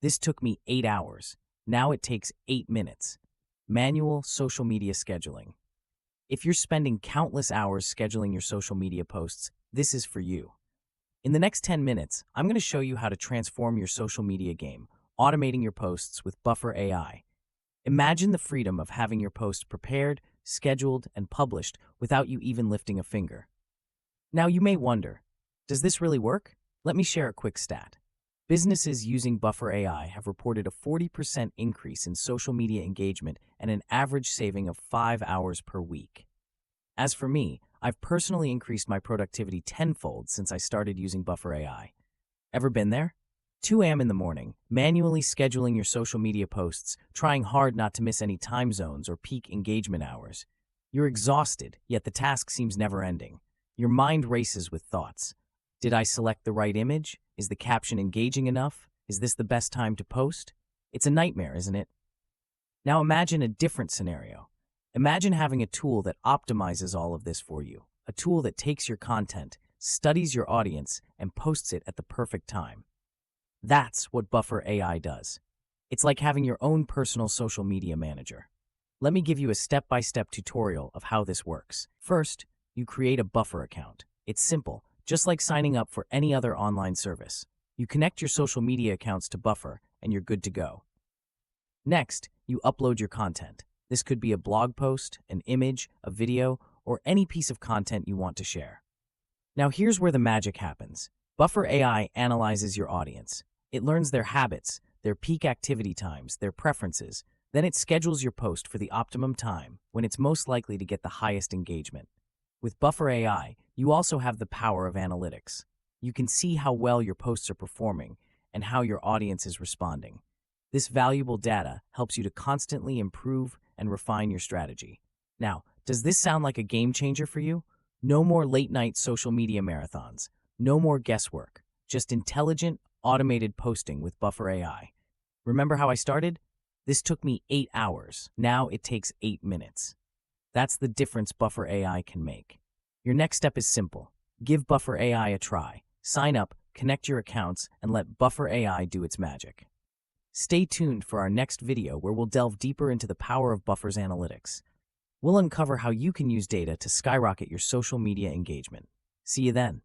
This took me 8 hours. Now it takes 8 minutes. Manual social media scheduling. If you're spending countless hours scheduling your social media posts, this is for you. In the next 10 minutes, I'm going to show you how to transform your social media game, automating your posts with Buffer AI. Imagine the freedom of having your post prepared, scheduled, and published without you even lifting a finger. Now you may wonder, does this really work? Let me share a quick stat. Businesses using Buffer AI have reported a 40% increase in social media engagement and an average saving of 5 hours per week. As for me, I've personally increased my productivity tenfold since I started using Buffer AI. Ever been there? 2 a.m. in the morning, manually scheduling your social media posts, trying hard not to miss any time zones or peak engagement hours. You're exhausted, yet the task seems never ending. Your mind races with thoughts. Did I select the right image? Is the caption engaging enough? Is this the best time to post? It's a nightmare, isn't it? Now imagine a different scenario. Imagine having a tool that optimizes all of this for you. A tool that takes your content, studies your audience, and posts it at the perfect time. That's what Buffer AI does. It's like having your own personal social media manager. Let me give you a step-by-step tutorial of how this works. First, you create a Buffer account. It's simple, just like signing up for any other online service. You connect your social media accounts to Buffer, and you're good to go. Next, you upload your content. This could be a blog post, an image, a video, or any piece of content you want to share. Now here's where the magic happens. Buffer AI analyzes your audience. It learns their habits, their peak activity times, their preferences. Then it schedules your post for the optimum time, when it's most likely to get the highest engagement. With Buffer AI, you also have the power of analytics. You can see how well your posts are performing and how your audience is responding. This valuable data helps you to constantly improve and refine your strategy. Now, does this sound like a game changer for you? No more late-night social media marathons. No more guesswork. Just intelligent, automated posting with Buffer AI. Remember how I started? This took me 8 hours. Now it takes 8 minutes. That's the difference Buffer AI can make. Your next step is simple. Give Buffer AI a try. Sign up, connect your accounts, and let Buffer AI do its magic. Stay tuned for our next video where we'll delve deeper into the power of Buffer's analytics. We'll uncover how you can use data to skyrocket your social media engagement. See you then.